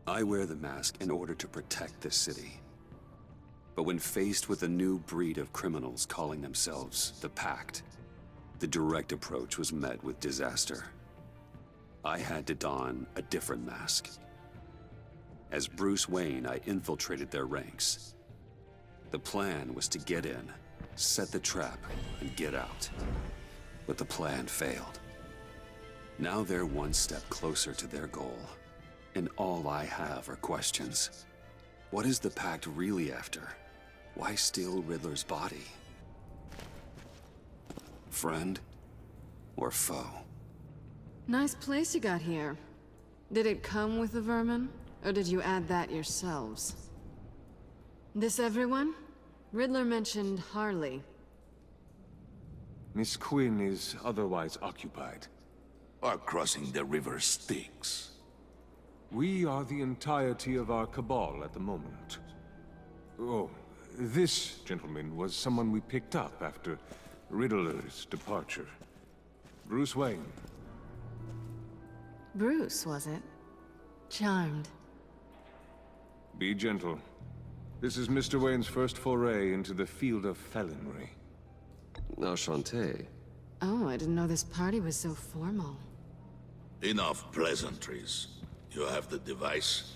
I wear the mask in order to protect this city. But when faced with a new breed of criminals calling themselves the Pact, the direct approach was met with disaster. I had to don a different mask. As Bruce Wayne, I infiltrated their ranks. The plan was to get in, set the trap, and get out. But the plan failed. Now they're one step closer to their goal, and all I have are questions. What is the Pact really after? Why steal Riddler's body? Friend or foe? Nice place you got here. Did it come with the vermin, or did you add that yourselves? This everyone? Riddler mentioned Harley. Miss Quinn is otherwise occupied. Are crossing the river Styx. We are the entirety of our cabal at the moment. Oh, this gentleman was someone we picked up after Riddler's departure. Bruce Wayne. Bruce, was it? Charmed. Be gentle. This is Mr. Wayne's first foray into the field of felonry. Enchanté. Oh, I didn't know this party was so formal. Enough pleasantries. You have the device?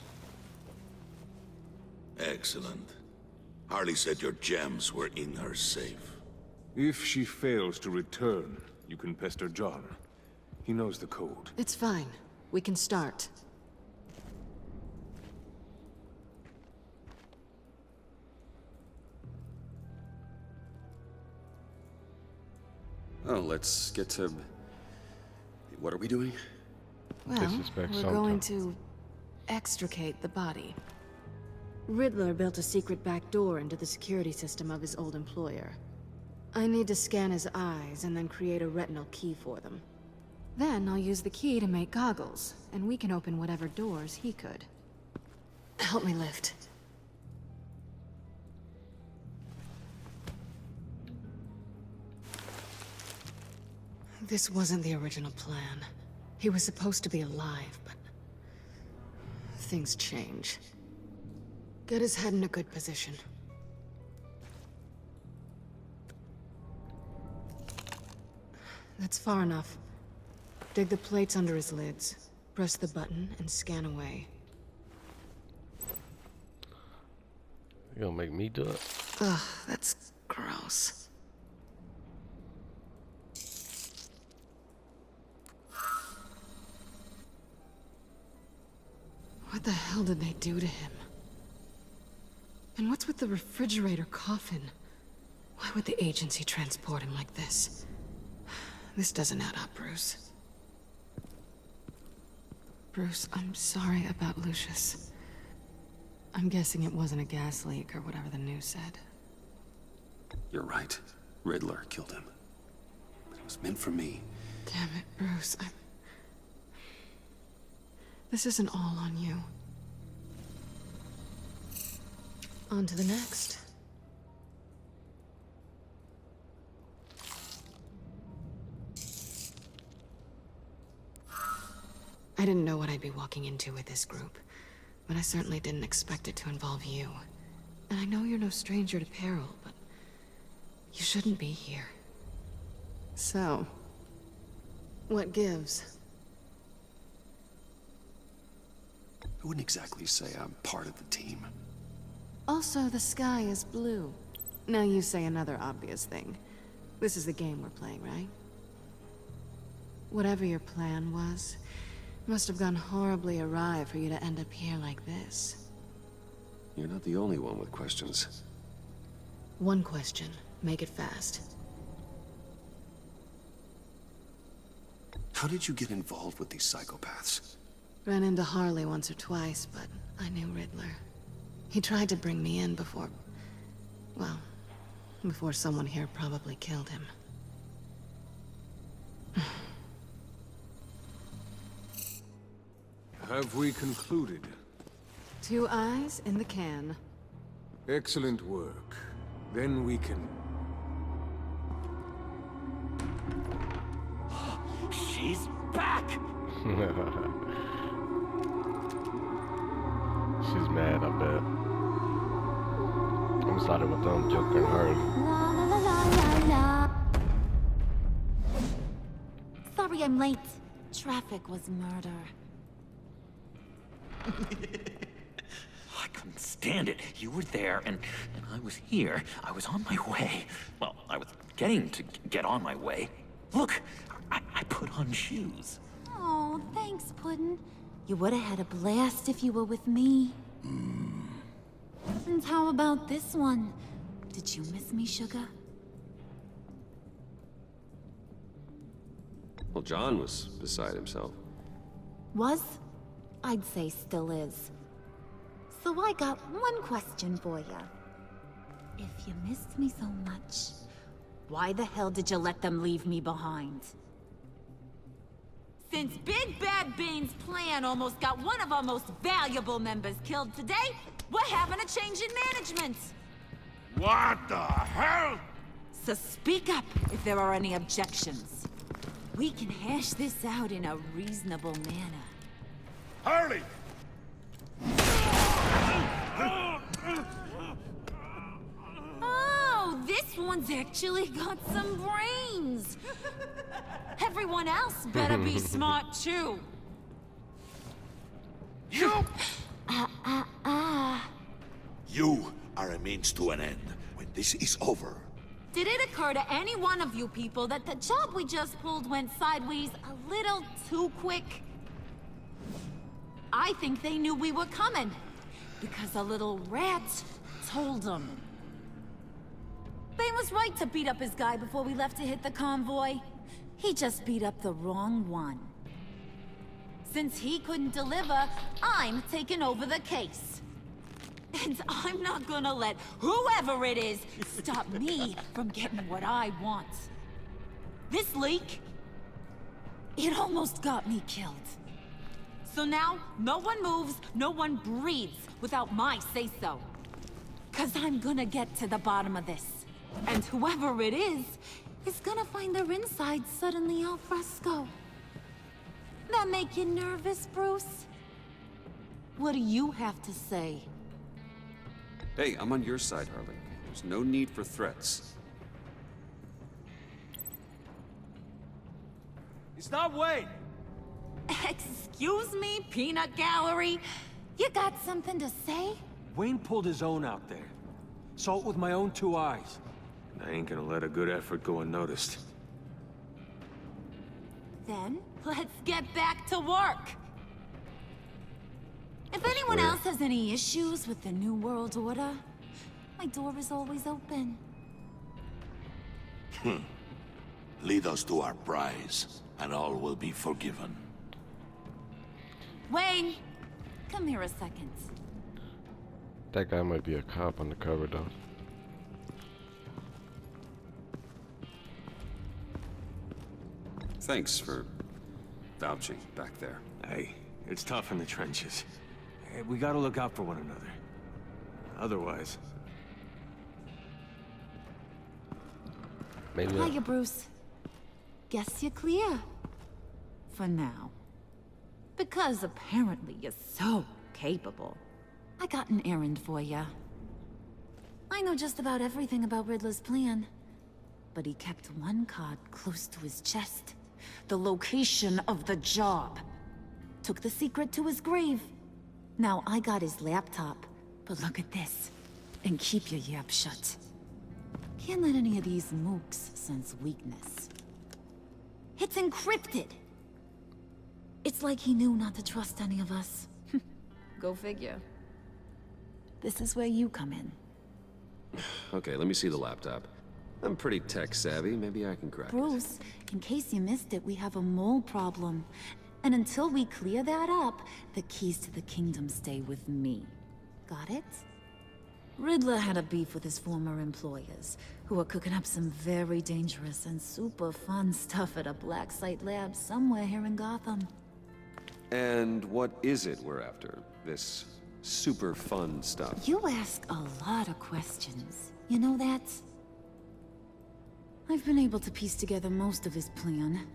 Excellent. Harley said your gems were in her safe. If she fails to return, you can pester John. He knows the code. It's fine. We can start. Oh, let's get to... What are we doing? Well, we're going to extricate the body. Riddler built a secret back door into the security system of his old employer. I need to scan his eyes and then create a retinal key for them. Then I'll use the key to make goggles, and we can open whatever doors he could. Help me lift. This wasn't the original plan. He was supposed to be alive, but... things change. Get his head in a good position. That's far enough. Dig the plates under his lids. Press the button and scan away. You gonna make me do it? Ugh, that's gross. What the hell did they do to him? And what's with the refrigerator coffin? Why would the agency transport him like this? This doesn't add up, Bruce. Bruce, I'm sorry about Lucius. I'm guessing it wasn't a gas leak or whatever the news said. You're right. Riddler killed him. But it was meant for me. Damn it, Bruce. This isn't all on you. On to the next. I didn't know what I'd be walking into with this group, but I certainly didn't expect it to involve you. And I know you're no stranger to peril, but you shouldn't be here. So, what gives? I wouldn't exactly say I'm part of the team. Also, the sky is blue. Now you say another obvious thing. This is the game we're playing, right? Whatever your plan was, must have gone horribly awry for you to end up here like this. You're not the only one with questions. One question. Make it fast. How did you get involved with these psychopaths? Ran into Harley once or twice, but I knew Riddler. He tried to bring me in before... well, before someone here probably killed him. Have we concluded? 2 eyes in the can. Excellent work. Then we can... She's back! she's mad, I bet. I'm sorry with them Joker and Harley. La la la la la la. Sorry I'm late. Traffic was murder. I couldn't stand it. You were there, and I was here. I was on my way. Well, I was getting to get on my way. Look, I put on shoes. Oh, thanks, Puddin'. You would have had a blast if you were with me. And how about this one? Did you miss me, sugar? Well, John was beside himself. Was? I'd say still is. So I got one question for you. If you missed me so much, why the hell did you let them leave me behind? Since Big Bad Bane's plan almost got one of our most valuable members killed today, we're having a change in management. What the hell? So speak up if there are any objections. We can hash this out in a reasonable manner. Harley! Oh, this one's actually got some brains. Everyone else better be smart too. You! You are a means to an end. When this is over, Did it occur to any one of you people that the job we just pulled went sideways a little too quick? I think they knew we were coming, because a little rat told them. Bane was right to beat up his guy before we left to hit the convoy. He just beat up the wrong one. Since he couldn't deliver, I'm taking over the case. And I'm not gonna let whoever it is stop me from getting what I want. This leak, it almost got me killed. So now, no one moves, no one breathes without my say-so. 'Cause I'm gonna get to the bottom of this. And whoever it is gonna find their inside suddenly al fresco. That make you nervous, Bruce? What do you have to say? Hey, I'm on your side, Harley. There's no need for threats. It's not Wayne. Excuse me, peanut gallery? You got something to say? Wayne pulled his own out there. Saw it with my own 2 eyes. I ain't gonna let a good effort go unnoticed. Then, let's get back to work. If anyone else has any issues with the New World Order, my door is always open. lead us to our prize, and all will be forgiven. Wayne, come here a second. That guy might be a cop on the cover, though. Thanks for vouching back there. Hey, it's tough in the trenches. Hey, we gotta look out for one another. Otherwise... Maybe not. Hiya, Bruce. Guess you're clear. For now. Because apparently you're so capable. I got an errand for you. I know just about everything about Riddler's plan. But he kept one card close to his chest. The location of the job. Took the secret to his grave. Now I got his laptop. But look at this. And keep your yap shut. Can't let any of these mooks sense weakness. It's encrypted. It's like he knew not to trust any of us. Go figure. This is where you come in. Okay, let me see the laptop. I'm pretty tech savvy. Maybe I can crack it. Bruce, in case you missed it, we have a mole problem. And until we clear that up, the keys to the kingdom stay with me. Got it? Riddler had a beef with his former employers, who were cooking up some very dangerous and super fun stuff at a black site lab somewhere here in Gotham. And what is it we're after? This super fun stuff? You ask a lot of questions. You know that? I've been able to piece together most of his plan,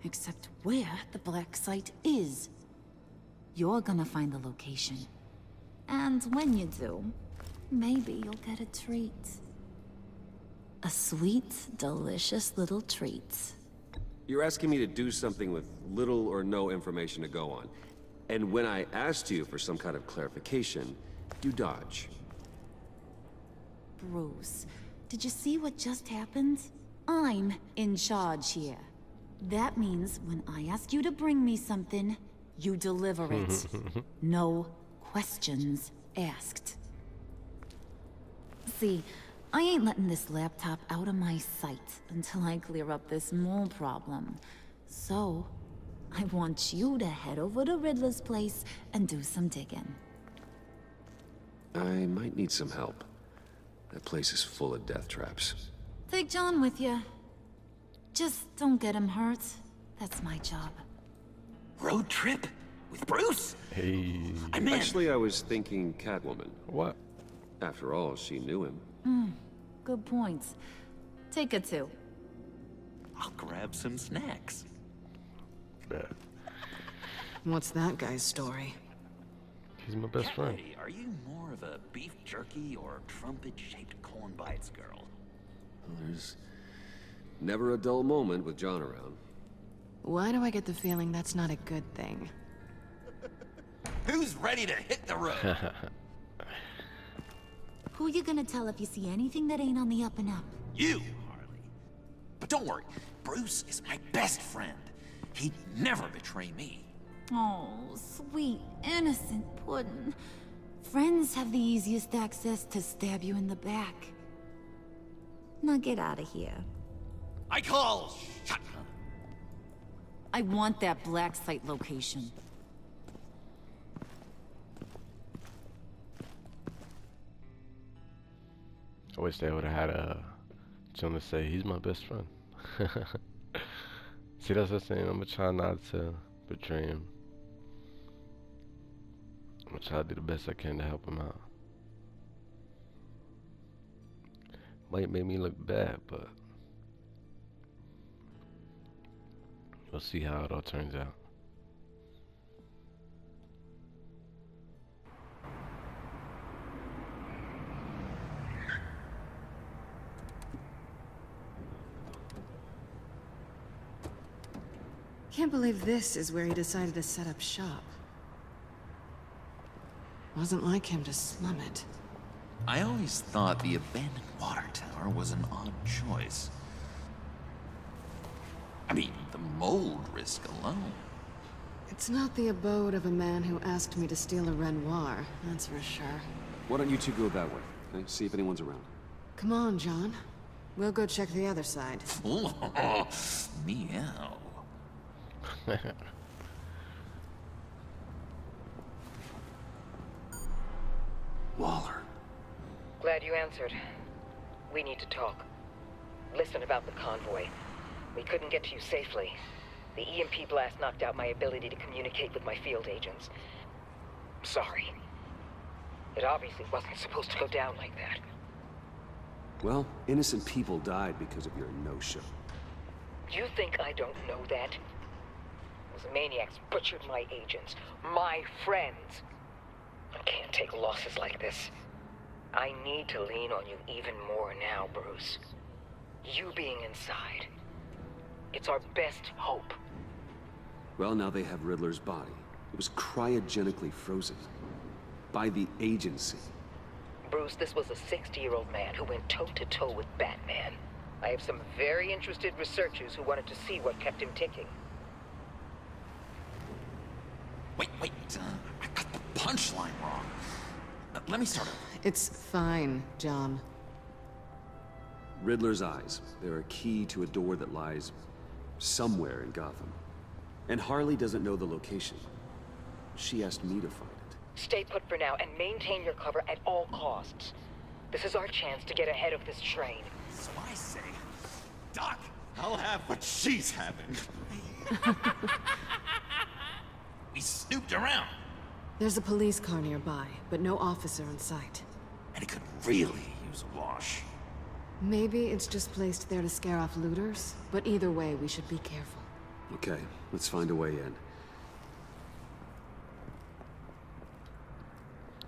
except where the black site is. You're gonna find the location. And when you do, maybe you'll get a treat. A sweet, delicious little treat. You're asking me to do something with little or no information to go on. And when I asked you for some kind of clarification, you dodge. Bruce, did you see what just happened? I'm in charge here. That means when I ask you to bring me something, you deliver it. No questions asked. See, I ain't letting this laptop out of my sight until I clear up this mole problem. So, I want you to head over to Riddler's place and do some digging. I might need some help. That place is full of death traps. Take John with you. Just don't get him hurt. That's my job. Road trip? With Bruce? Hey. I'm in. Actually, I was thinking Catwoman. What? After all, she knew him. Good points. Take it too. I'll grab some snacks. Yeah. What's that guy's story? He's my best friend. Hey, are you more of a beef jerky or trumpet-shaped corn bites girl? Well, there's never a dull moment with John around. Why do I get the feeling that's not a good thing? Who's ready to hit the road? Who you gonna tell if you see anything that ain't on the up and up? You, Harley. But don't worry, Bruce is my best friend. He'd never betray me. Oh, sweet, innocent puddin'. Friends have the easiest access to stab you in the back. Now get out of here. I call shotgun. I want that black site location. I wish they would have had John to say he's my best friend. See, that's what I'm saying. I'm gonna try not to betray him. I'm gonna try to do the best I can to help him out. Might make me look bad, but we'll see how it all turns out. Can't believe this is where he decided to set up shop. Wasn't like him to slum it. I always thought the abandoned water tower was an odd choice. I mean, the mold risk alone. It's not the abode of a man who asked me to steal a Renoir, that's for sure. Why don't you two go that way? Okay? See if anyone's around. Come on, John. We'll go check the other side. Meow. Waller. Glad you answered. We need to talk. Listen about the convoy. We couldn't get to you safely. The EMP blast knocked out my ability to communicate with my field agents. Sorry. It obviously wasn't supposed to go down like that. Well, innocent people died because of your no-show. You think I don't know that? Those maniacs butchered my agents, my friends. I can't take losses like this. I need to lean on you even more now, Bruce. You being inside. It's our best hope. Well, now they have Riddler's body. It was cryogenically frozen. By the agency. Bruce, this was a 60-year-old man who went toe-to-toe with Batman. I have some very interested researchers who wanted to see what kept him ticking. Wait. I got the punchline wrong. Let me start over. It's fine, John. Riddler's eyes. They're a key to a door that lies somewhere in Gotham. And Harley doesn't know the location. She asked me to find it. Stay put for now and maintain your cover at all costs. This is our chance to get ahead of this train. So I say, Doc, I'll have what she's having. We snooped around, There's a police car nearby, but no officer in sight. and it could really use a wash. Maybe it's just placed there to scare off looters, but either way, we should be careful. Okay, let's find a way in.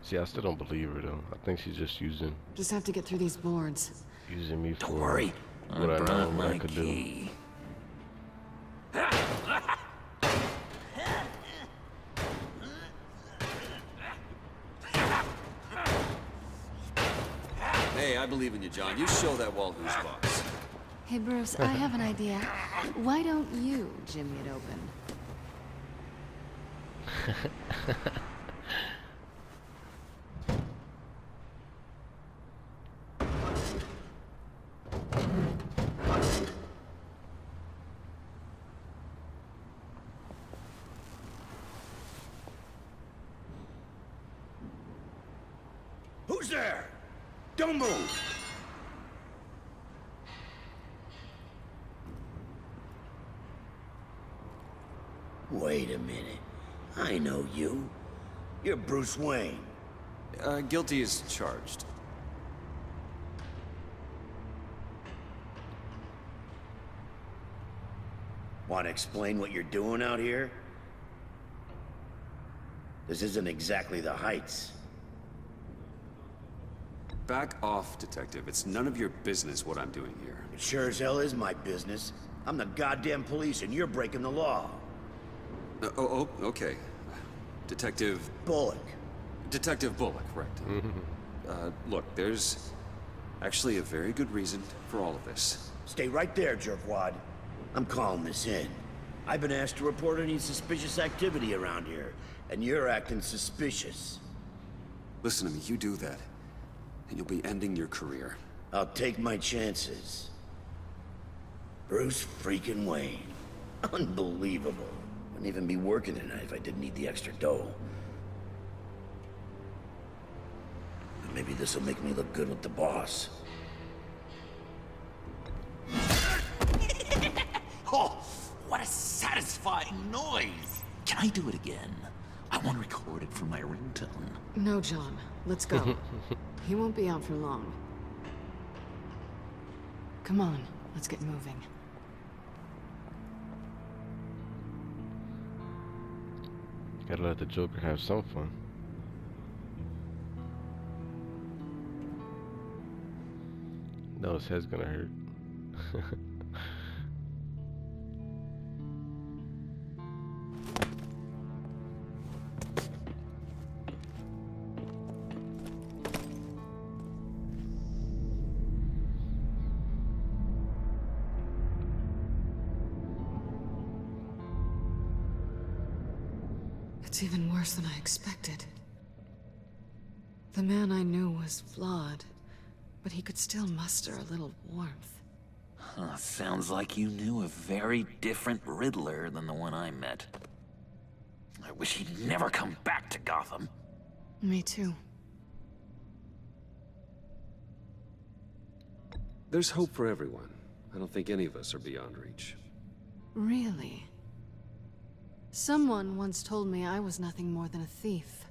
See, I still don't believe her though. I think she's just using Just have to get through these boards. me for Don't worry. what I know brought and what I my could do. key. Hey, I believe in you, John. You show that wall who's boss. Hey, Bruce, I have an idea. Why don't you jimmy it open? Who's there? Don't move! Wait a minute. I know you. You're Bruce Wayne. Guilty as charged. Want to explain what you're doing out here? This isn't exactly the Heights. Back off, Detective. It's none of your business what I'm doing here. It sure as hell is my business. I'm the goddamn police and you're breaking the law. Okay. Detective... Bullock. Detective Bullock, right. Look, there's actually a very good reason for all of this. Stay right there, jerkwad. I'm calling this in. I've been asked to report any suspicious activity around here, and you're acting suspicious. Listen to me, you do that, and you'll be ending your career. I'll take my chances. Bruce freaking Wayne. Unbelievable. Wouldn't even be working tonight if I didn't need the extra dough. And maybe this'll make me look good with the boss. Oh, what a satisfying noise! Can I do it again? I want to record it for my ringtone. No, John. Let's go. He won't be out for long. Come on, let's get moving. Gotta let the Joker have some fun. No, his head's gonna hurt. It's even worse than I expected. The man I knew was flawed, but he could still muster a little warmth. Sounds like you knew a very different Riddler than the one I met. I wish he'd never come back to Gotham. Me too. There's hope for everyone. I don't think any of us are beyond reach. Really? Someone once told me I was nothing more than a thief.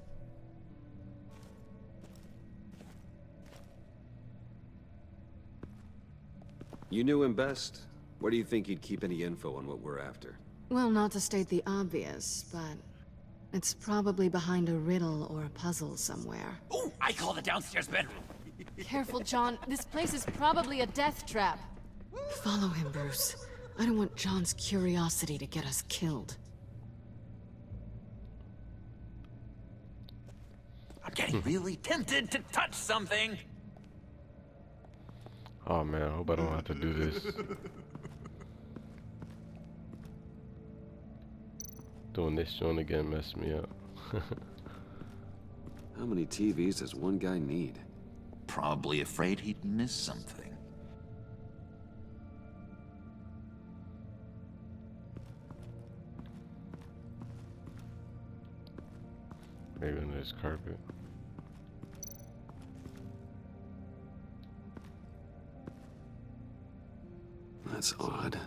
You knew him best. Where do you think he'd keep any info on what we're after? Well, not to state the obvious, but it's probably behind a riddle or a puzzle somewhere. Oh, I call the downstairs bedroom. Careful, John. This place is probably a death trap. Follow him, Bruce. I don't want John's curiosity to get us killed. I'm getting really tempted to touch something. Oh man, I hope I don't have to do this. Doing this joint again messed me up. How many TVs does one guy need? Probably afraid he'd miss something. Maybe on this carpet. That's odd.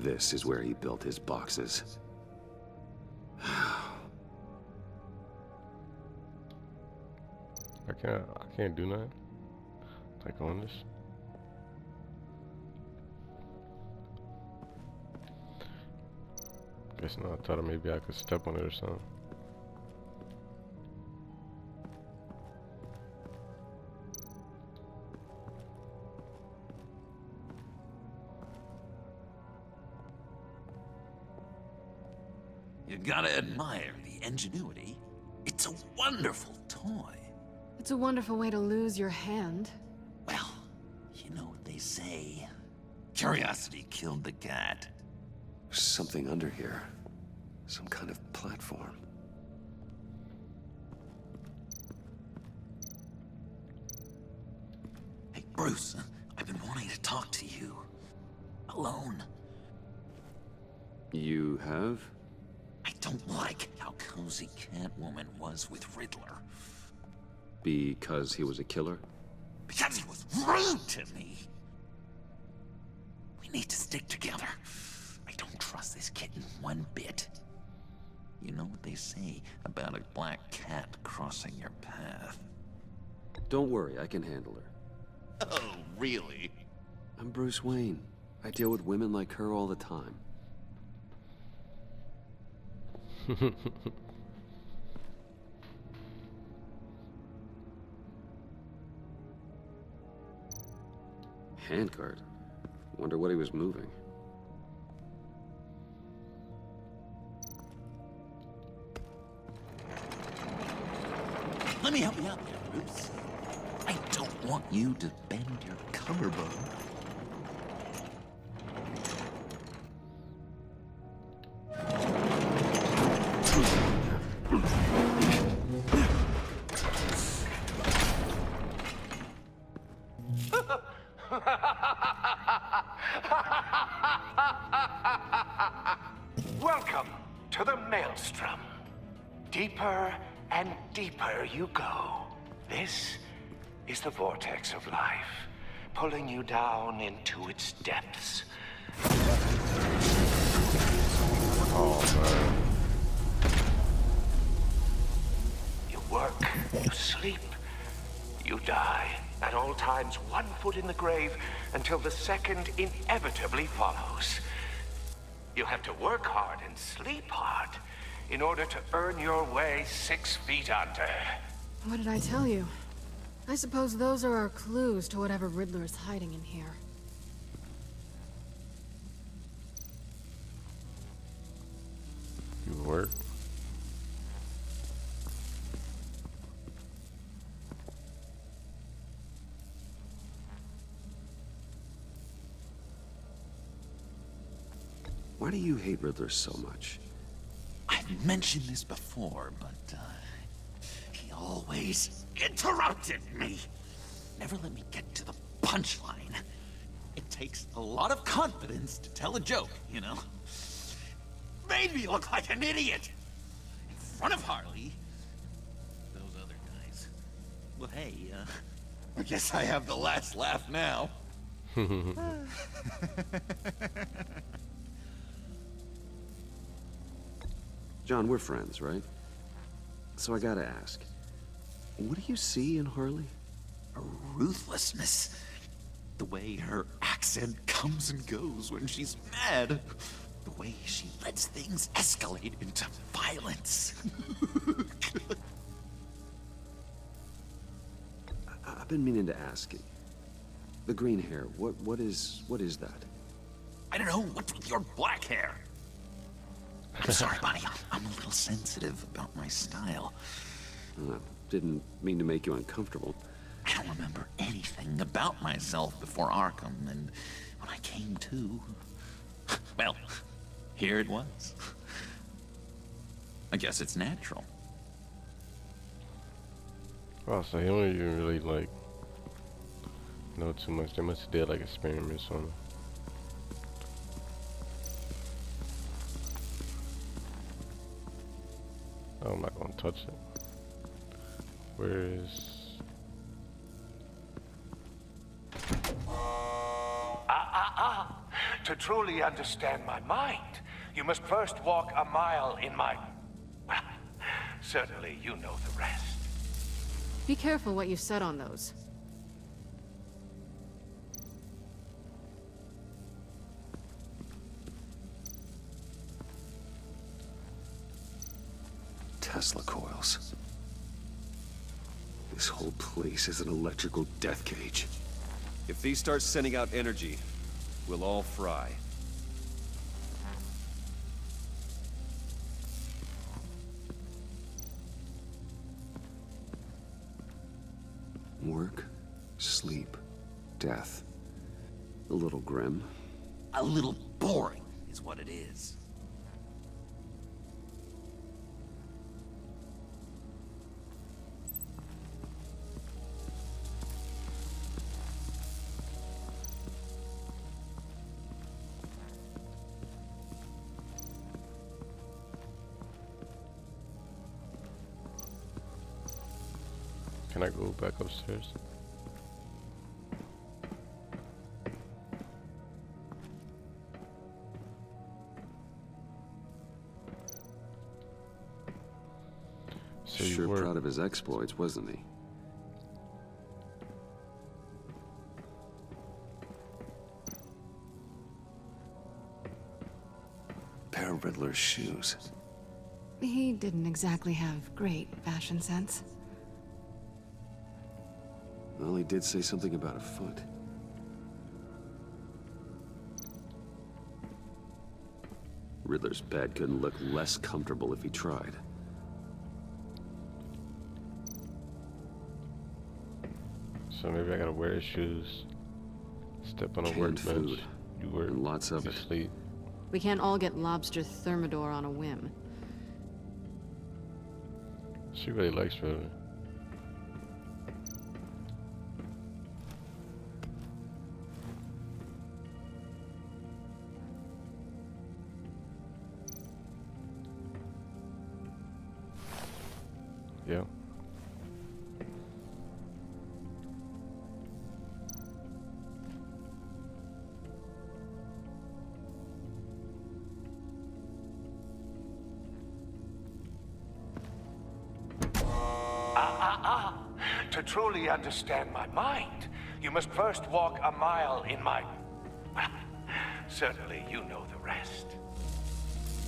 This is where he built his boxes. I can't do nothing. Like on this. Guess not. I thought maybe I could step on it or something. You gotta admire the ingenuity. It's a wonderful toy. It's a wonderful way to lose your hand. Well, you know what they say. Curiosity killed the cat. There's something under here. Some kind of platform. Hey, Bruce, I've been wanting to talk to you. Alone. You have? I don't like how cozy Catwoman was with Riddler. Because he was a killer? Because he was rude to me. We need to stick together. I don't trust this kitten one bit. You know what they say about a black cat crossing your path? Don't worry, I can handle her. Oh, really? I'm Bruce Wayne. I deal with women like her all the time. Handguard. Wonder what he was moving. Let me help you out there, Bruce. I don't want you to bend your collarbone. Welcome to the Maelstrom. Deeper and deeper you go. This is the vortex of life, pulling you down into its depths. Oh, man. You work, you sleep, you die. At all times, one foot in the grave until the second inevitably follows. You have to work hard and sleep hard in order to earn your way 6 feet under. What did I tell you? I suppose those are our clues to whatever Riddler's hiding in here. You work? Why do you hate Riddler so much? I've mentioned this before, but, he always interrupted me. Never let me get to the punchline. It takes a lot of confidence to tell a joke, you know? Made me look like an idiot! In front of Harley. Those other guys. Well, hey, I guess I have the last laugh now. John, we're friends, right? So I gotta ask, what do you see in Harley? A ruthlessness. The way her accent comes and goes when she's mad. The way she lets things escalate into violence. I've been meaning to ask you. The green hair, what is that? I don't know, what's with your black hair? I'm sorry, Bonnie. I'm a little sensitive about my style. Didn't mean to make you uncomfortable. I don't remember anything about myself before Arkham, and when I came to... well, here it was. I guess it's natural. Wow, so he don't even really, like, know too much. They must have did, like, experiments on him. Oh, I'm not gonna touch it. Where is... To truly understand my mind, you must first walk a mile in my... Well, certainly you know the rest. Be careful what you said on those. Tesla coils. This whole place is an electrical death cage. If these start sending out energy, we'll all fry. Work, sleep, death. A little grim. A little boring is what it is. Can I go back upstairs? So Sure proud of his exploits, wasn't he? Pair of Riddler's shoes. He didn't exactly have great fashion sense. Well, he did say something about a foot. Riddler's bed couldn't look less comfortable if he tried. So maybe I gotta wear his shoes, step on a Canned workbench. food, You work, and lots of you it. sleep. We can't all get lobster thermidor on a whim. She really likes Riddler. Yeah. To truly understand my mind, you must first walk a mile in my... Well, certainly you know the rest.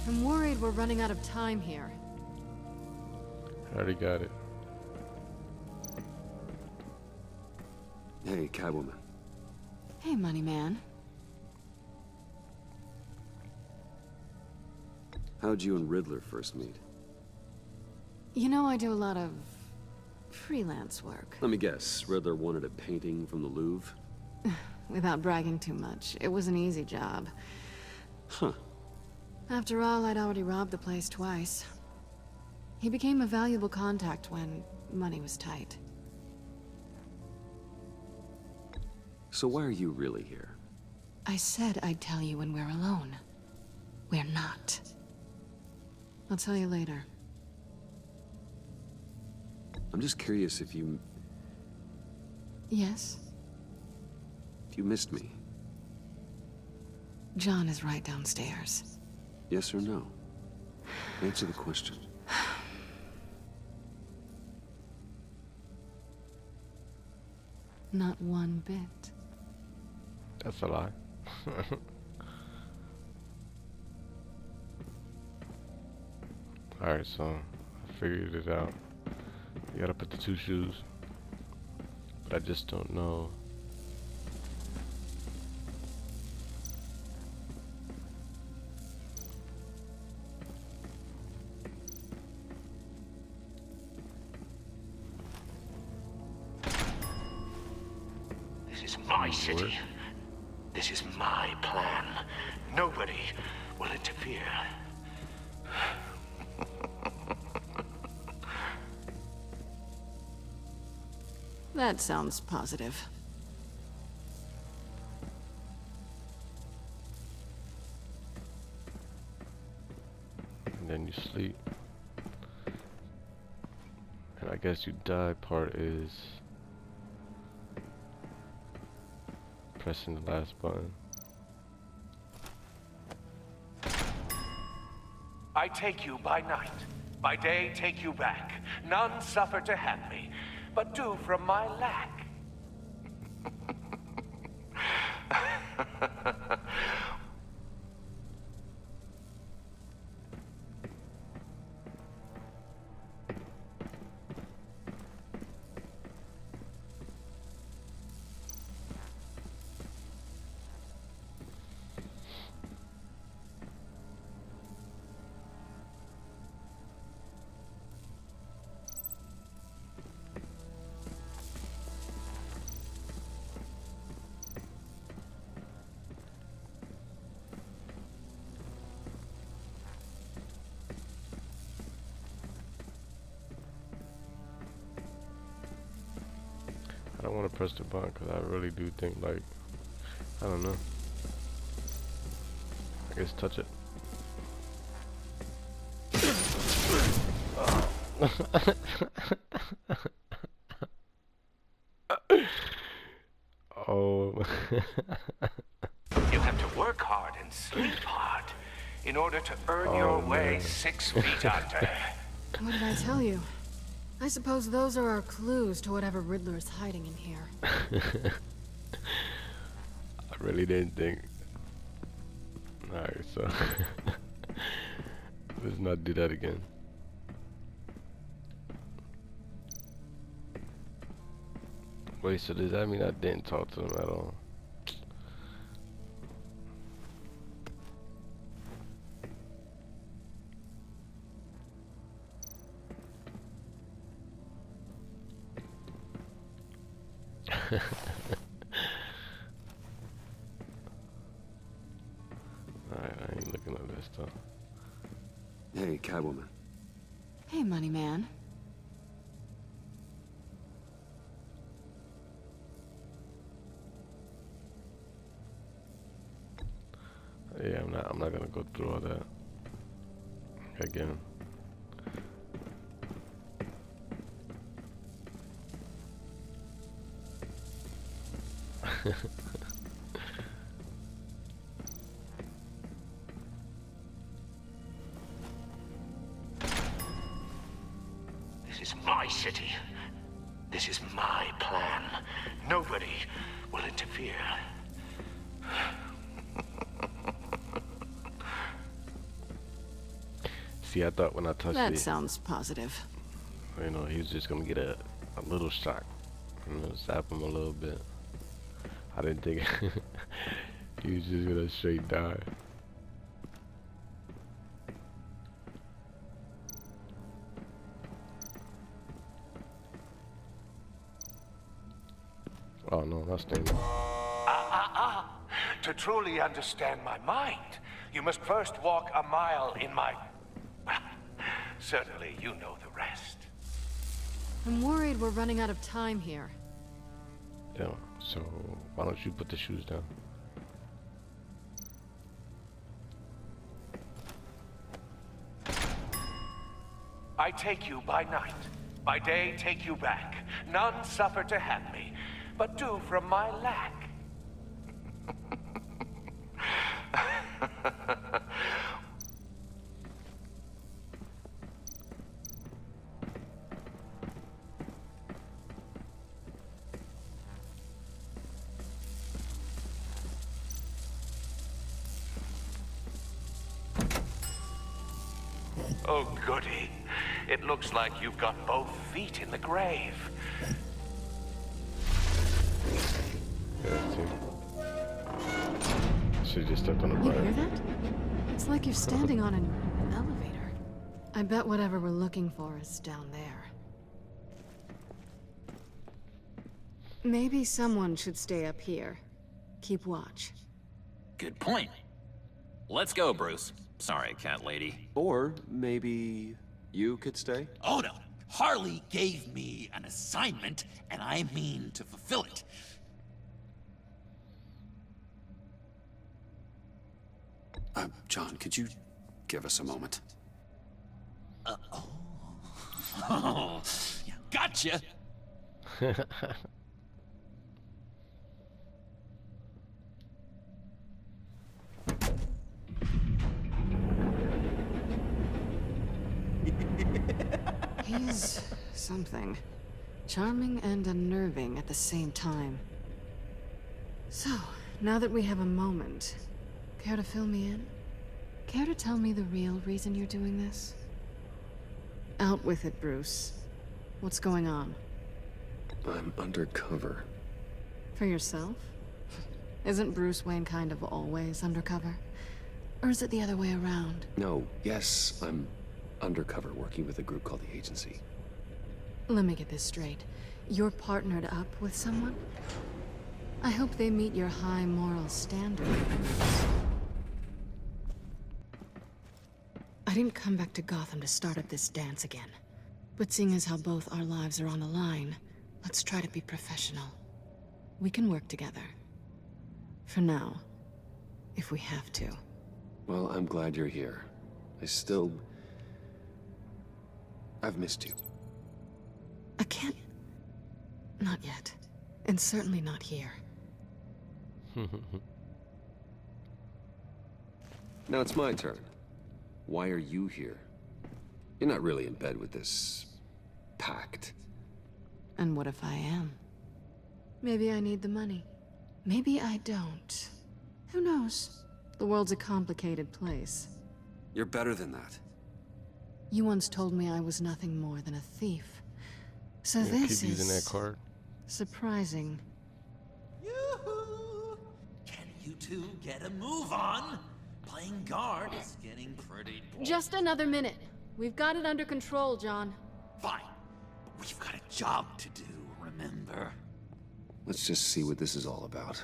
I'm worried we're running out of time here. I already got it. Hey, Catwoman. Hey, money man. How'd you and Riddler first meet? You know, I do a lot of freelance work. Let me guess, Riddler wanted a painting from the Louvre? Without bragging too much, it was an easy job. Huh. After all, I'd already robbed the place twice. He became a valuable contact when money was tight. So why are you really here? I said I'd tell you when we're alone. We're not. I'll tell you later. I'm just curious if you Yes? missed me. John is right downstairs. Yes or no? Answer the question. Not one bit. That's a lie. Alright, so I figured it out. You gotta put the two shoes. But I just don't know. This is my city. This is my plan. Nobody will interfere. That sounds positive. And then you sleep. And I guess you die part is pressing the last button. I take you by night. By day, take you back. None suffer to have me, but do from my lack. I don't want to press the button because I really do think, like, I don't know. I guess touch it. Oh. You have to work hard and sleep hard in order to earn your way 6 feet under. What did I tell you? I suppose those are our clues to whatever Riddler is hiding in here. I really didn't think. Alright, so let's not do that again. Wait, so does that mean I didn't talk to him at all? Alright, I ain't looking at this stuff. Hey, Catwoman. Hey, Money Man. Yeah, I'm not gonna go through all that again. This is my city. This is my plan. Nobody will interfere. See, I thought when I touched That it, sounds positive. you know, he was just gonna get a little shock, you know, zap him a little bit. I didn't think he was just gonna straight die. Oh no, not staying there. To truly understand my mind, you must first walk a mile in my... Certainly, you know the rest. I'm worried we're running out of time here. Yeah, so why don't you put the shoes down? I take you by night. By day, take you back. None suffer to have me, but do from my lack. Oh, goody. It looks like you've got both feet in the grave. Yeah, see. Should've just stepped on the You button. hear that? It's like you're standing on an elevator. I bet whatever we're looking for is down there. Maybe someone should stay up here. Keep watch. Good point. Let's go, Bruce. Sorry, cat lady. Or maybe you could stay? Oh no, Harley gave me an assignment, and I mean to fulfill it. John, could you give us a moment? Oh, yeah, gotcha. is something. Charming and unnerving at the same time. So, now that we have a moment, care to fill me in? Care to tell me the real reason you're doing this? Out with it, Bruce. What's going on? I'm undercover. For yourself? Isn't Bruce Wayne kind of always undercover? Or is it the other way around? No, yes, I'm undercover working with a group called the Agency. Let me get this straight. You're partnered up with someone? I hope they meet your high moral standard. I didn't come back to Gotham to start up this dance again. But seeing as how both our lives are on the line, let's try to be professional. We can work together. For now. If we have to. Well, I'm glad you're here. I've missed you. I can't... Not yet. And certainly not here. Now it's my turn. Why are you here? You're not really in bed with this... pact. And what if I am? Maybe I need the money. Maybe I don't. Who knows? The world's a complicated place. You're better than that. You once told me I was nothing more than a thief. So Yeah, this keep using is... that card. surprising. Yoo-hoo! Can you two get a move on? Playing guard is getting pretty boring. Just another minute. We've got it under control, John. Fine. But we've got a job to do, remember? Let's just see what this is all about.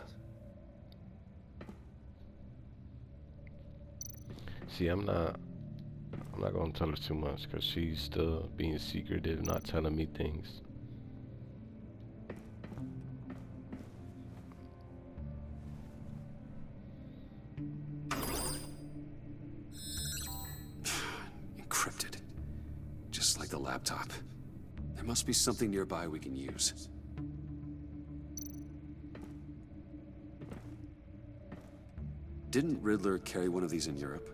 See, I'm not gonna tell her too much because she's still being secretive, not telling me things. Encrypted. Just like the laptop. There must be something nearby we can use. Didn't Riddler carry one of these in Europe?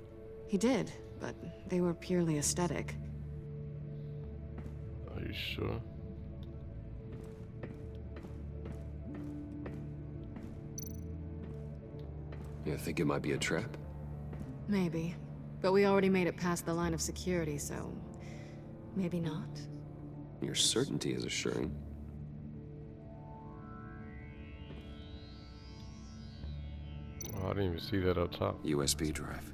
He did, but they were purely aesthetic. Are you sure? You think it might be a trap? Maybe. But we already made it past the line of security, so... maybe not. Your certainty is assuring. Oh, I didn't even see that up top. USB drive.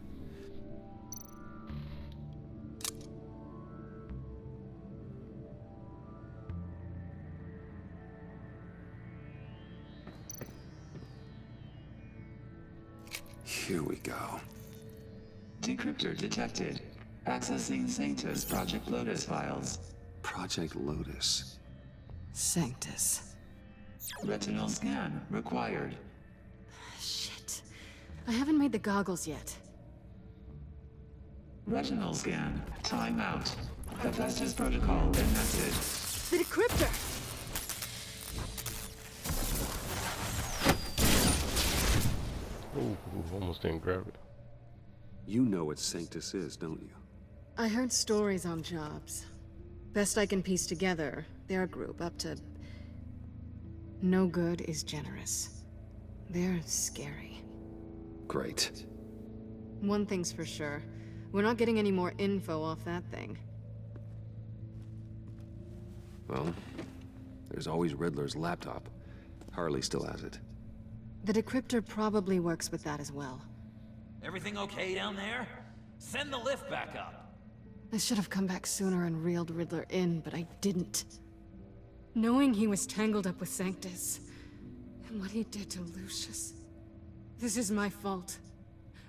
Here we go. Decryptor detected. Accessing Sanctus Project Lotus files. Project Lotus. Sanctus. Retinal scan required. Shit. I haven't made the goggles yet. Retinal scan. Timeout. Hephaestus protocol enacted. The decryptor! Ooh, almost didn't grab it. You know what Sanctus is, don't you? I heard stories on jobs. Best I can piece together, they're a group up to... no good is generous. They're scary. Great. One thing's for sure. We're not getting any more info off that thing. Well, there's always Riddler's laptop. Harley still has it. The decryptor probably works with that as well. Everything okay down there? Send the lift back up. I should have come back sooner and reeled Riddler in, but I didn't. Knowing he was tangled up with Sanctus, and what he did to Lucius. This is my fault.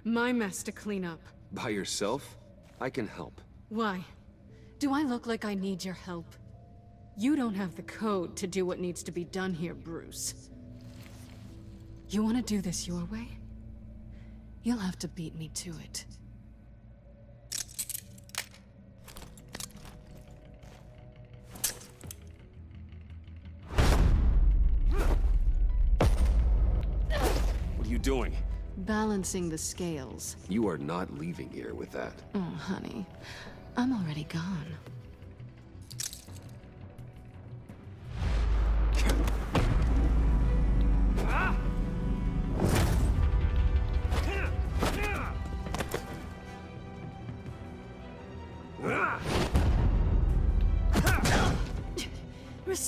My mess to clean up. By yourself? I can help. Why? Do I look like I need your help? You don't have the code to do what needs to be done here, Bruce. You want to do this your way? You'll have to beat me to it. What are you doing? Balancing the scales. You are not leaving here with that. Oh, honey. I'm already gone.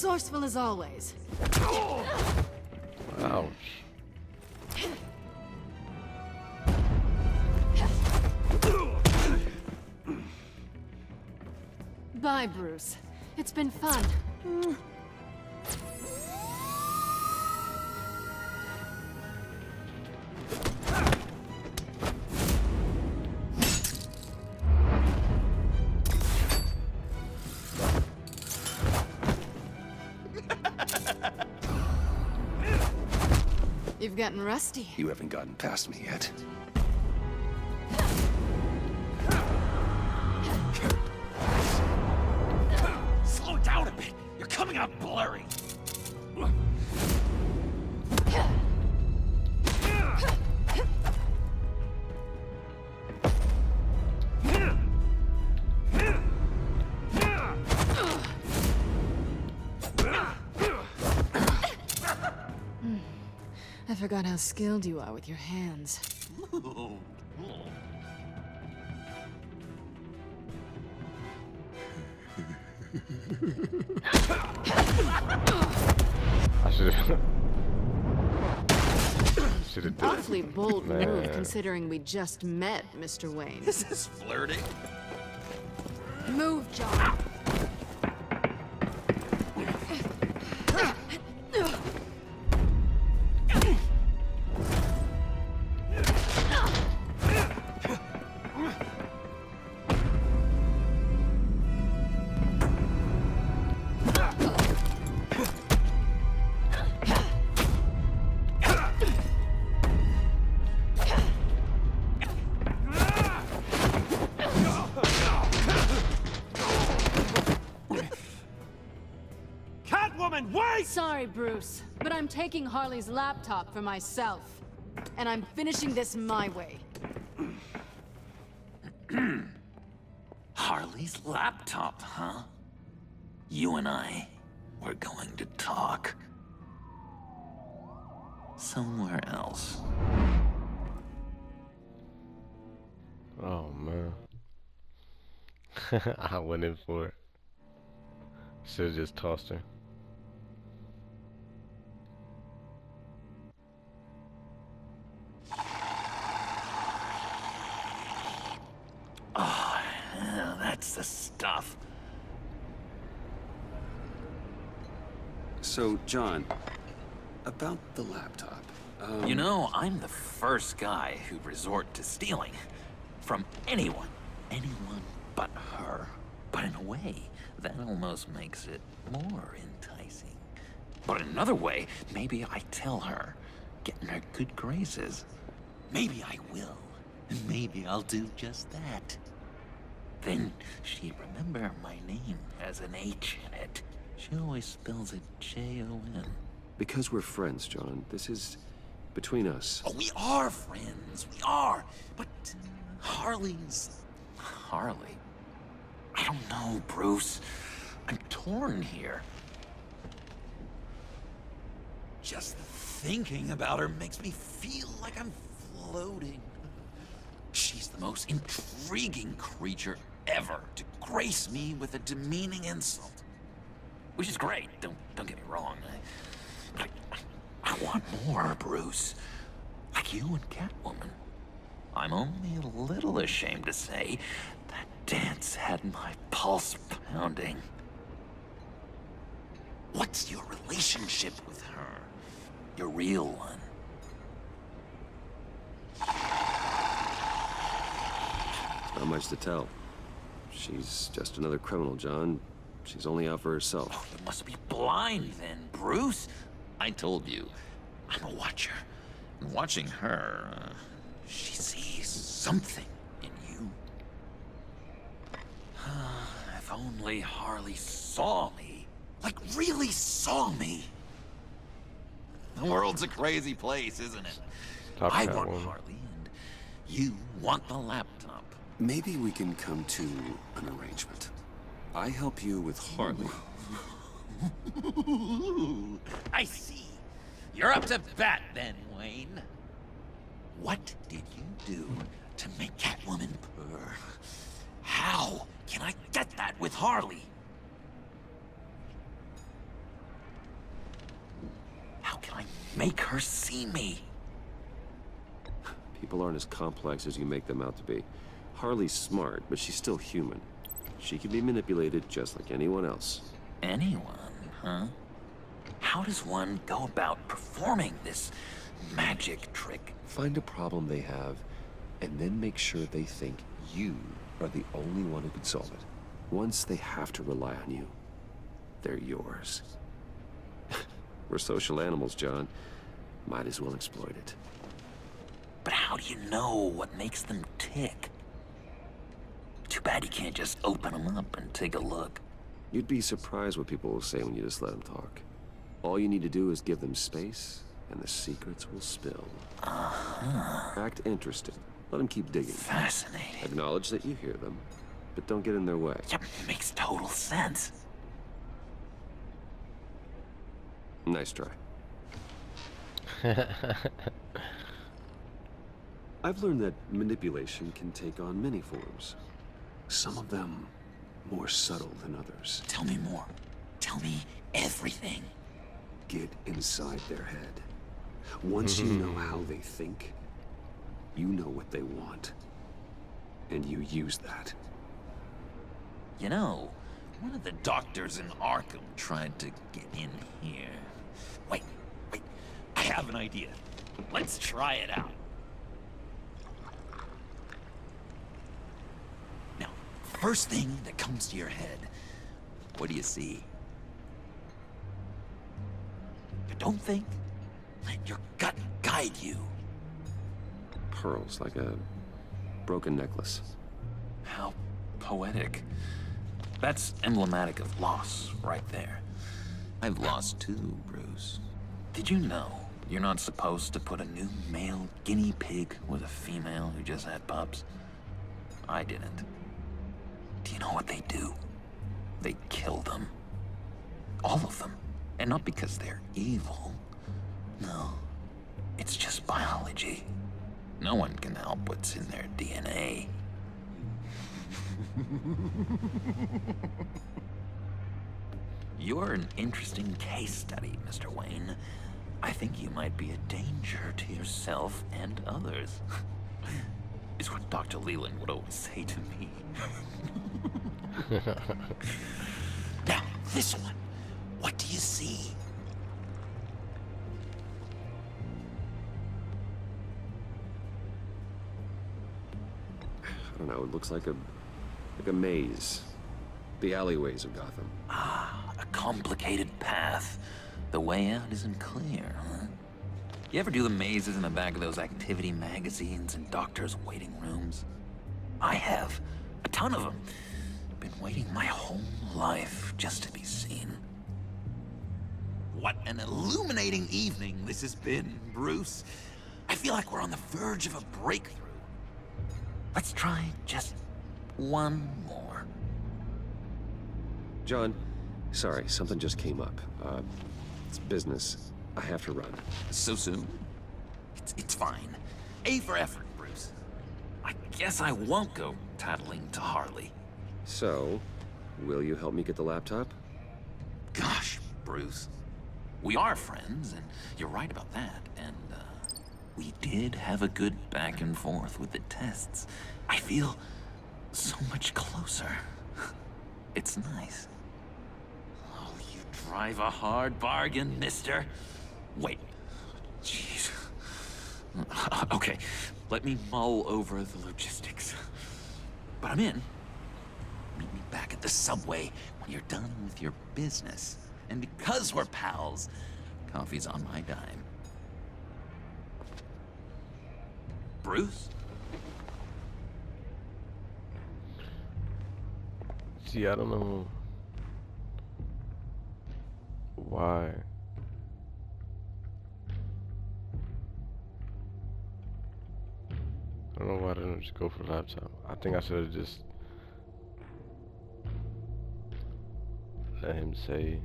Resourceful as always. Ouch. Bye, Bruce. It's been fun. You've gotten rusty. You haven't gotten past me yet. Slow down a bit. You're coming out blurry. I forgot how skilled you are with your hands. I should have. Should have done. Awfully bold move, considering we just met, Mr. Wayne. This is flirting. Move, John. Sorry, Bruce, but I'm taking Harley's laptop for myself. And I'm finishing this my way. Harley's laptop, huh? You and I, we're going to talk. Somewhere else. Oh man. I went in for it. Should have just tossed her. Oh, yeah, that's the stuff. So, John, about the laptop. You know, I'm the first guy who'd resort to stealing. From anyone. Anyone but her. But in a way, that almost makes it more enticing. But in another way, maybe I tell her, get in her good graces. Maybe I will. And maybe I'll do just that. Then she'd remember my name has an H in it. She always spells it J-O-N. Because we're friends, John. This is between us. Oh, we are friends. We are. But Harley's... Harley? I don't know, Bruce. I'm torn here. Just thinking about her makes me feel like I'm floating. She's the most intriguing creature ever to grace me with a demeaning insult. Which is great, don't get me wrong. But I want more, Bruce. Like you and Catwoman. I'm only a little ashamed to say that dance had my pulse pounding. What's your relationship with her? Your real one. Not much to tell. She's just another criminal, John. She's only out for herself. Oh, you must be blind then, Bruce. I told you, I'm a watcher. And watching her, she sees something in you. If only Harley saw me. Like, really saw me. The world's a crazy place, isn't it? I want Harley, and you want the laptop. Maybe we can come to an arrangement. I help you with Harley. I see. You're up to bat then, Wayne. What did you do to make Catwoman purr? How can I get that with Harley? I make her see me? People aren't as complex as you make them out to be. Harley's smart, but she's still human. She can be manipulated just like anyone else. Anyone, huh? How does one go about performing this magic trick? Find a problem they have, and then make sure they think you are the only one who can solve it. Once they have to rely on you, they're yours. We're social animals, John. Might as well exploit it. But how do you know what makes them tick? Too bad you can't just open them up and take a look. You'd be surprised what people will say when you just let them talk. All you need to do is give them space, and the secrets will spill. Act interested. Let them keep digging. Fascinating. Acknowledge that you hear them, but don't get in their way. Yep, makes total sense. Nice try. I've learned that manipulation can take on many forms. Some of them more subtle than others. Tell me more. Tell me everything. Get inside their head. Once you know how they think, you know what they want. And you use that. You know, one of the doctors in Arkham tried to get in here. Wait. I have an idea. Let's try it out. Now, first thing that comes to your head, what do you see? Don't think. Let your gut guide you. Pearls, like a broken necklace. How poetic. That's emblematic of loss, right there. I've lost too, Bruce. Did you know you're not supposed to put a new male guinea pig with a female who just had pups? I didn't. Do you know what they do? They kill them. All of them. And not because they're evil. No. It's just biology. No one can help what's in their DNA. You're an interesting case study, Mr. Wayne. I think you might be a danger to yourself and others. Is what Dr. Leland would always say to me. Now, this one. What do you see? I don't know, it looks like a maze. The alleyways of Gotham. Ah, a complicated path. The way out isn't clear, huh? You ever do the mazes in the back of those activity magazines and doctors' waiting rooms? I have. A ton of them. Been waiting my whole life just to be seen. What an illuminating evening this has been, Bruce. I feel like we're on the verge of a breakthrough. Let's try just one more. John, sorry, something just came up. It's business. I have to run. So soon? It's fine. A for effort, Bruce. I guess I won't go tattling to Harley. So, will you help me get the laptop? Gosh, Bruce. We are friends, and you're right about that. And, we did have a good back and forth with the tests. I feel so much closer. It's nice. Oh, you drive a hard bargain, mister. Wait. Jeez. Okay, let me mull over the logistics. But I'm in. Meet me back at the subway when you're done with your business. And because we're pals, coffee's on my dime. Bruce? See, I don't know why. I don't know why I didn't just go for the laptop. I think I should have just let him say,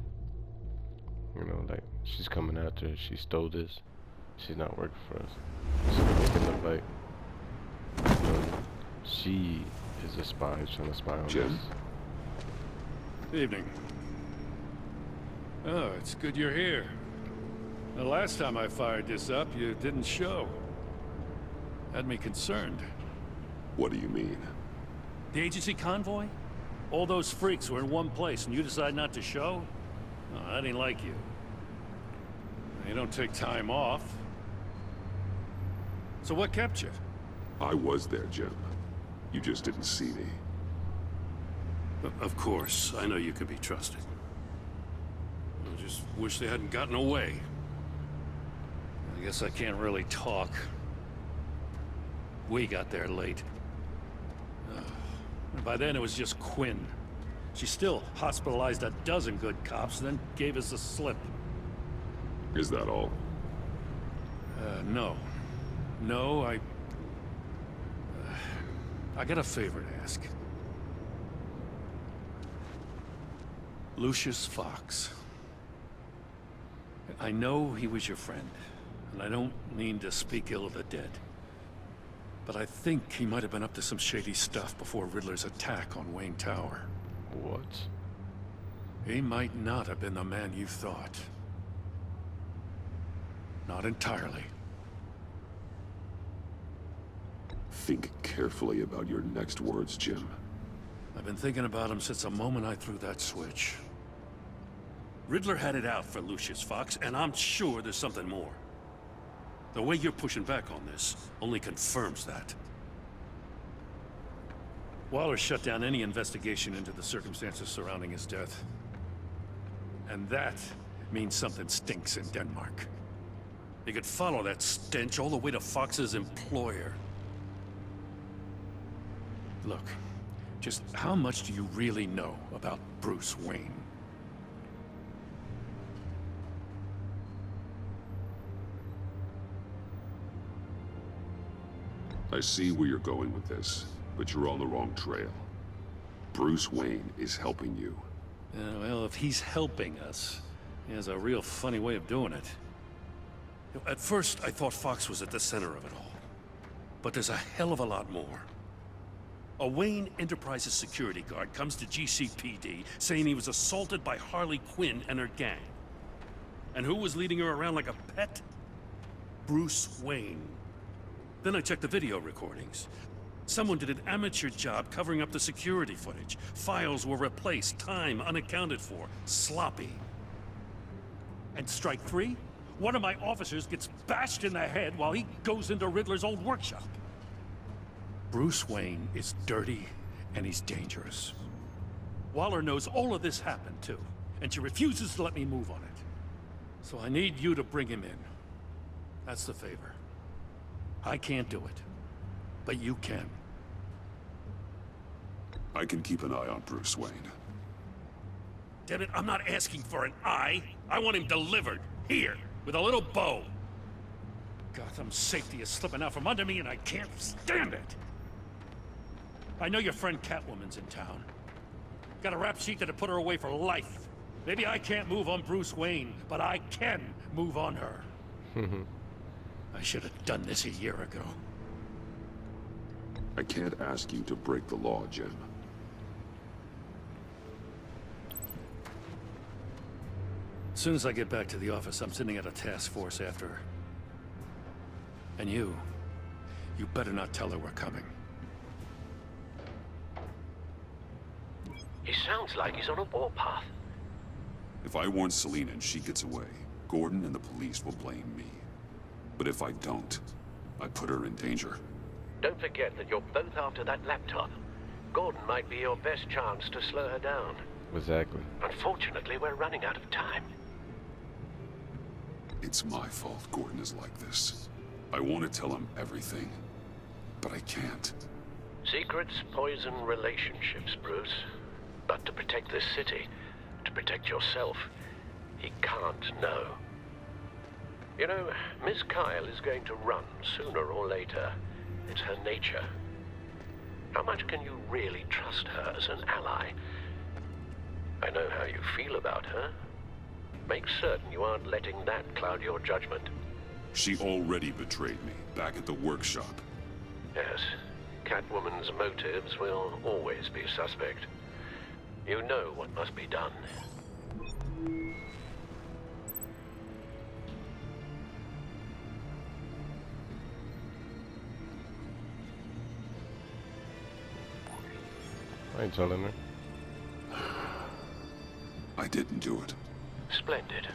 you know, like, she's coming after, she stole this, she's not working for us. She's making the fight. You know, she is a spy, trying to spy on Jim? us. Evening. Oh, it's good you're here. The last time I fired this up, you didn't show. Had me concerned. What do you mean? The agency convoy? All those freaks were in one place and you decide not to show? Oh, that ain't like you. You don't take time off. So what kept you? I was there, Jim. You just didn't see me. Of course, I know you could be trusted. I just wish they hadn't gotten away. I guess I can't really talk. We got there late. And by then it was just Quinn. She still hospitalized a dozen good cops, then gave us the slip. Is that all? No. No, I got a favor to ask. Lucius Fox. I know he was your friend, and I don't mean to speak ill of the dead. But I think he might have been up to some shady stuff before Riddler's attack on Wayne Tower. What? He might not have been the man you thought. Not entirely. Think carefully about your next words, Jim. I've been thinking about him since the moment I threw that switch. Riddler had it out for Lucius Fox, and I'm sure there's something more. The way you're pushing back on this only confirms that. Waller shut down any investigation into the circumstances surrounding his death. And that means something stinks in Denmark. You could follow that stench all the way to Fox's employer. Look, just how much do you really know about Bruce Wayne? I see where you're going with this, but you're on the wrong trail. Bruce Wayne is helping you. Well, if he's helping us, he has a real funny way of doing it. At first, I thought Fox was at the center of it all. But there's a hell of a lot more. A Wayne Enterprises security guard comes to GCPD saying he was assaulted by Harley Quinn and her gang. And who was leading her around like a pet? Bruce Wayne. Then I checked the video recordings. Someone did an amateur job covering up the security footage. Files were replaced, time unaccounted for, sloppy. And strike three? One of my officers gets bashed in the head while he goes into Riddler's old workshop. Bruce Wayne is dirty and he's dangerous. Waller knows all of this happened too, and she refuses to let me move on it. So I need you to bring him in. That's the favor. I can't do it, but you can. I can keep an eye on Bruce Wayne. Damn it, I'm not asking for an eye. I want him delivered, here, with a little bow. Gotham's safety is slipping out from under me and I can't stand it. I know your friend Catwoman's in town. Got a rap sheet that'd put her away for life. Maybe I can't move on Bruce Wayne, but I can move on her. I should have done this a year ago. I can't ask you to break the law, Jim. As soon as I get back to the office, I'm sending out a task force after her. And you better not tell her we're coming. He sounds like he's on a warpath. If I warn Selina and she gets away, Gordon and the police will blame me. But if I don't, I put her in danger. Don't forget that you're both after that laptop. Gordon might be your best chance to slow her down. Exactly. Unfortunately, we're running out of time. It's my fault Gordon is like this. I want to tell him everything, but I can't. Secrets poison relationships, Bruce. But to protect this city, to protect yourself, he can't know. You know, Miss Kyle is going to run sooner or later. It's her nature. How much can you really trust her as an ally? I know how you feel about her. Make certain you aren't letting that cloud your judgment. She already betrayed me back at the workshop. Yes, Catwoman's motives will always be suspect. You know what must be done. I ain't telling her. I didn't do it. Splendid.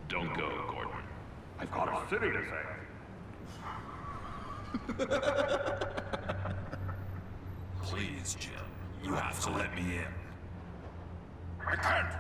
Don't go, Gordon. I've got a city to save. Please, Jim. You have to let me in. I can't.